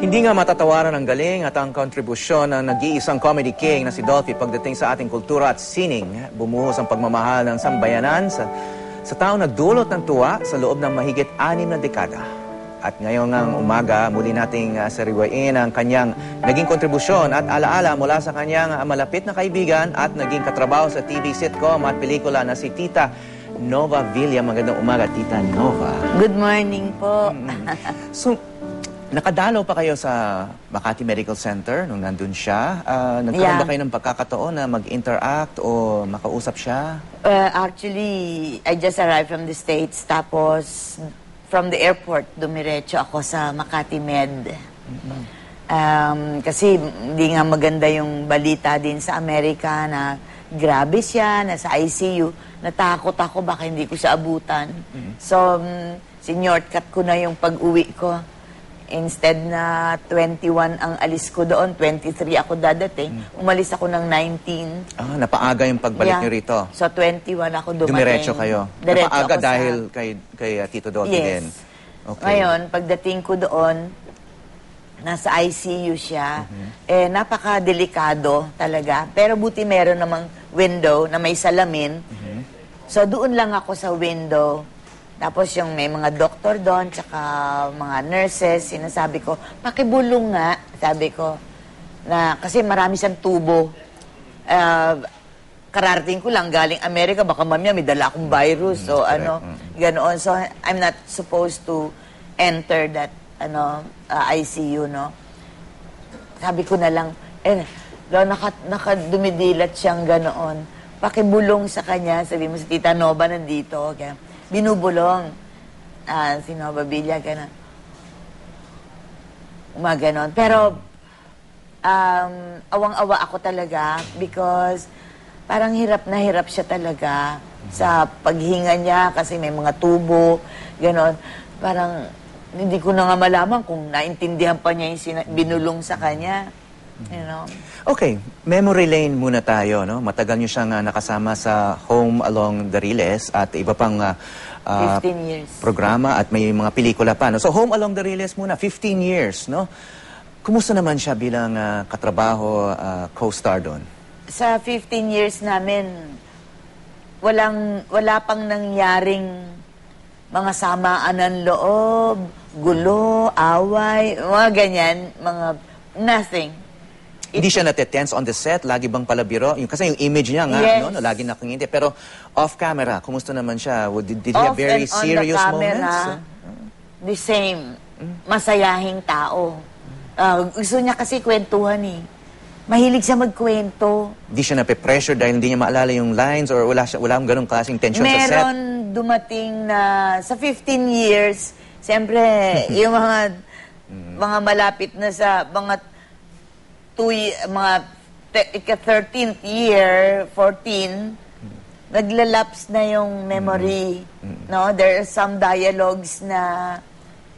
Hindi nga matatawaran ang galing at ang kontribusyon ng nag-iisang comedy king na si Dolphy pagdating sa ating kultura at sining. Bumuhos ang pagmamahal ng sambayanan sa taong nagdulot ng tuwa sa loob ng mahigit 6 na dekada. At ngayong umaga, muli nating sariwain ang kanyang naging kontribusyon at alaala mula sa kanyang malapit na kaibigan at naging katrabaho sa TV sitcom at pelikula na si Tita Nova Villa. Magandang umaga, Tita Nova. Good morning po. So, nakadalaw pa kayo sa Makati Medical Center nung nandun siya. Nagkaroon ba kayo ng pagkakataon na mag-interact o makausap siya? Actually, I just arrived from the States. Tapos, from the airport, dumiretso ako sa Makati Med. Kasi hindi nga maganda yung balita din sa Amerika na grabe siya, nasa ICU. Natakot ako, baka hindi ko siya abutan. So, sinyortcut ko na yung pag-uwi ko. Instead na 21 ang alis ko doon, 23 ako dadating. Umalis ako ng 19. Napaaga yung pagbalik niyo rito. So, 21 ako dumating. Dumiretso kayo. Diretso Napaaga ako dahil kay Tito Dolphy din. Okay. Ngayon, pagdating ko doon, nasa ICU siya. Napaka-delikado talaga. Pero buti meron namang window na may salamin. So, doon lang ako sa window. Tapos yung may mga doktor doon, tsaka mga nurses, sinasabi ko, pakibulong nga, sabi ko, na kasi marami siyang tubo. Kararating ko lang, galing Amerika, baka mamaya may dala akong virus, o ganoon. So, I'm not supposed to enter that, ICU, no? Sabi ko na lang, nakadumidilat siyang ganoon. Pakibulong sa kanya, sabi mo si Tita Nova nandito, okay? Binubulong. Si Nova Villa, gano'n. Umaganon. Pero, awang-awa ako talaga because parang hirap na hirap siya talaga sa paghinga niya kasi may mga tubo, gano'n. Parang, hindi ko na nga malaman kung naintindihan pa niya yung binulong sa kanya. You know? Okay, memory lane muna tayo, no? Matagal niyo siyang nakasama sa Home Along the Riles at iba pang 15 years. Programa at may mga pelikula pa, no? So Home Along the Riles muna, 15 years, no? Kumusta naman siya bilang katrabaho, co-star doon? Sa 15 years namin, wala pang nangyaring mga samaan ng loob, gulo, away, mga ganyan, nothing. Hindi siya natetense on the set? Lagi bang palabiro? Kasi yung image niya nga, yes. no? Lagi nakangiti. Pero off-camera, kumusta naman siya? Did he have very serious moments? The same. Masayahing tao. Gusto niya kasi kwentuhan eh. Mahilig siya magkwento. Hindi siya nape-pressure dahil hindi niya maalala yung lines or wala akong ganung klaseng tension sa set? Meron dumating na sa 15 years, siyempre, yung mga malapit na sa mga 13th year, 14, naglalaps na yung memory. No? There are some dialogues na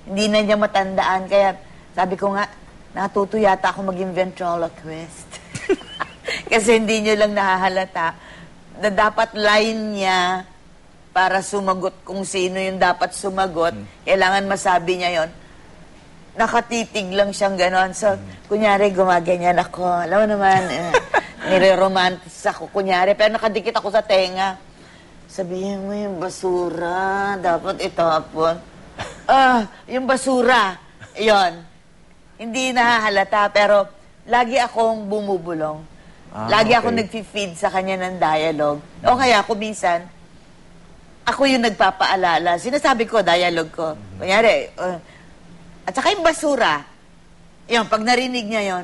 hindi na niya matandaan. Kaya sabi ko nga, natuto yata ako maging ventriloquist. Kasi hindi niyo lang nahahalata na dapat line niya para sumagot kung sino yung dapat sumagot. Kailangan masabi niya yon. Nakatitig lang siyang ganon. So, kunyari, gumaganyan ako. Alam mo naman, nire-romantis ako, kunyari. Pero nakadikit ako sa tenga. Sabihin mo yung basura. Dapat itapon. Yung basura. Yon. Hindi nahahalata, pero lagi akong bumubulong. Lagi akong nag-feed sa kanya ng dialogue. O kaya, kung minsan, ako yung nagpapaalala. Sinasabi ko, dialogue ko. Kunyari, at saka yung basura, yun, pag narinig niya yon,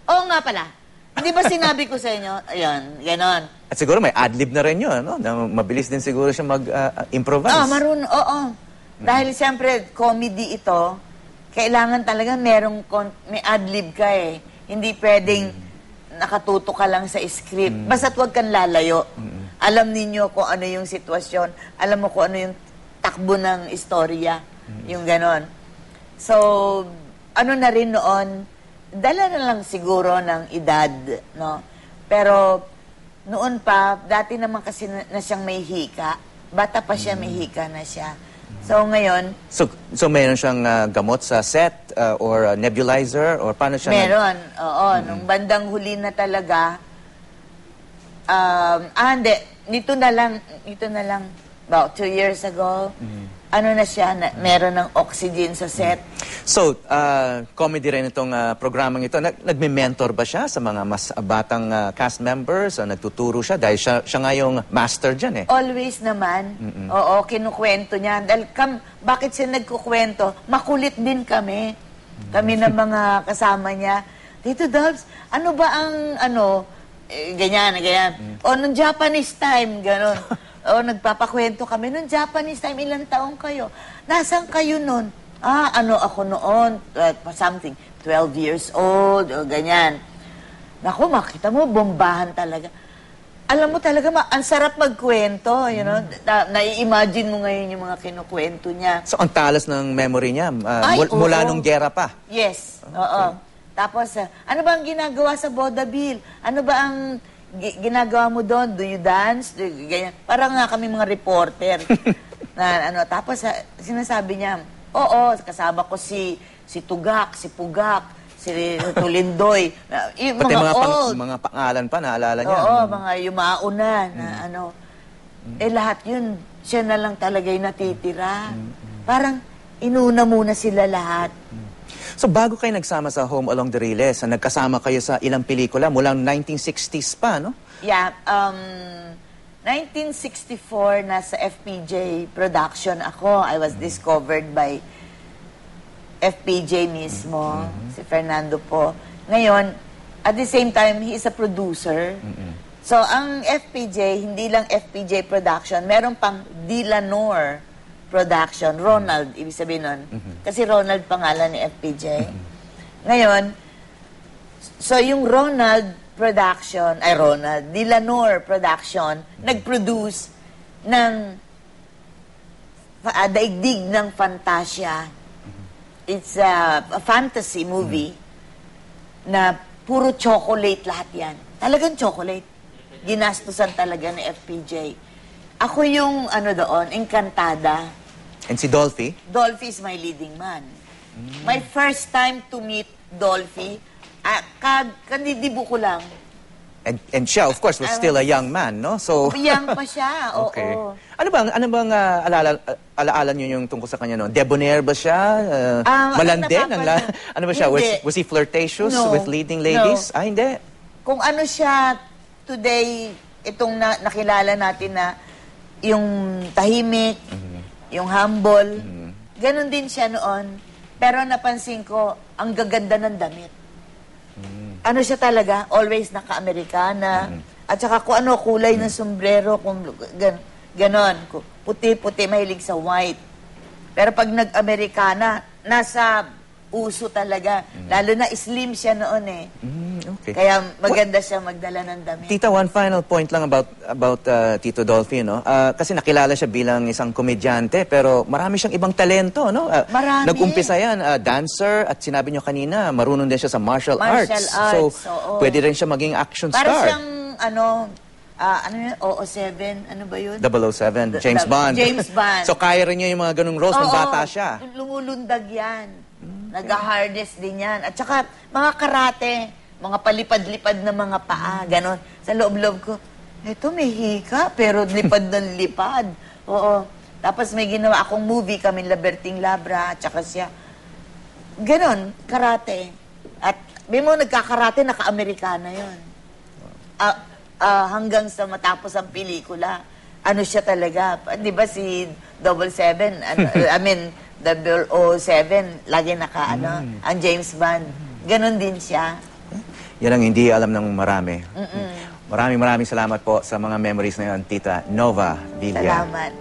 oo nga pala, hindi ba sinabi ko sa inyo? Ayun, ganon. At siguro may ad-lib na rin yun, no? Mabilis din siguro siya mag-improvise. Oo. Dahil siyempre, comedy ito, kailangan talaga may ad-lib ka eh. Hindi pwedeng nakatuto ka lang sa script. Basta't huwag kang lalayo. Alam ninyo kung ano yung sitwasyon, alam mo kung ano yung takbo ng istorya, yung ganon. So, ano na rin noon, dala na lang siguro ng edad, no? Pero, noon pa, dati naman kasi na siyang may hika. Bata pa siya, may hika na siya. So ngayon, So meron siyang gamot sa set or nebulizer or paano siya? meron. Oo, nung bandang huli na talaga, hindi. Nito na lang, about 2 years ago, ano na siya, meron ng oxygen sa set. So, comedy rin itong programang ito. Nagme-mentor ba siya sa mga mas batang cast members? O nagtuturo siya? Dahil siya nga yung master dyan eh. Always naman. Oo, kinukwento niya. Dahil bakit siya nagkukwento? Makulit din kami. Kami na mga kasama niya. Tito Dubs, ano ba ang ganyan. O, nung Japanese time, gano'n. O, nagpapakwento kami. Nung Japanese time, ilang taong kayo? Nasaan kayo nun? Ako noon, something, 12 years old, o ganyan. Naku, makita mo, bombahan talaga. Alam mo talaga, ang sarap magkwento, you know? Nai-imagine mo ngayon yung mga kinukwento niya. So, ang talas ng memory niya, mula nung gera pa? Yes, oo. Tapos, ano ba ang ginagawa sa vaudeville? Ano ba ang ginagawa mo doon? Do you dance? Ganyan. Parang nga kami mga reporter. Tapos, sinasabi niya, oo, kasama ko si Tugak, si Pugak, si Tulindoy. Pati mga pangalan pa, naalala niya. Oo, mga yumauna na lahat yun, siya na lang talaga yung natitira. Parang inuna muna sila lahat. So bago kayo nagsama sa Home Along the Riles, nagkasama kayo sa ilang pelikula mulang 1960s pa, no? Yeah, 1964 nasa FPJ production ako. I was discovered by FPJ mismo, si Fernando po. Ngayon, at the same time, he is a producer. So, ang FPJ, hindi lang FPJ production, meron pang Dilanor production. Ronald, ibig sabihin nun. Kasi Ronald pangalan ni FPJ. Ngayon, so yung Dilanor production, nag-produce ng Daigdig ng Fantasya. It's a fantasy movie na puro chocolate lahat yan. Talagang chocolate. Ginastusan talaga ni FPJ. Ako yung, doon, Encantada. And si Dolphy? Dolphy is my leading man. My first time to meet Dolphy, kandidibo ko lang. And siya, of course, was still a young man, no? So young pa siya, oo. Okay. Ano bang alaala niyo yung tungkol sa kanya, no? Debonair ba siya? Malandi? Ano ba siya? Was he flirtatious with leading ladies? No. Hindi. Kung ano siya today, itong nakilala natin na yung tahimik, yung humble, ganun din siya noon. Pero napansin ko, ang gaganda ng damit. Ano siya talaga? Always naka-Amerikana. At saka kung ano, kulay ng sombrero, ganon. Puti-puti, mahilig sa white. Pero pag nag-Amerikana, nasa uso talaga. Lalo na slim siya noon eh. Okay. Kaya maganda siya magdala ng damit. Tita, one final point lang about Tito Dolphy, no? Kasi nakilala siya bilang isang komedyante, pero marami siyang ibang talento, no? Marami. Nag-umpisa yan, dancer, at sinabi niyo kanina, marunong din siya sa martial arts. So, pwede rin siya maging action star. Para siyang, yun? 007? Ano ba yun? 007, James Bond. James Bond. So, kaya rin niya yung mga ganung roles nung bata siya. Lumulundag yan. Nag-harness din yan. At saka, mga karate, mga palipad-lipad na mga paa, ganon. Sa loob-loob ko, eto may hika, pero lipad ng lipad. Oo. Tapos may ginawa akong movie kami, Laberting Labra, at saka siya. Ganon, karate. At may mo nagkakarate, naka-Amerikana yun. Hanggang sa matapos ang pelikula, ano siya talaga. Di ba si 77, 007, lagi ang James Bond. Ganon din siya. Yan ang hindi alam ng marami. Maraming salamat po sa mga memories na yun, Tita Nova Villa. Salamat.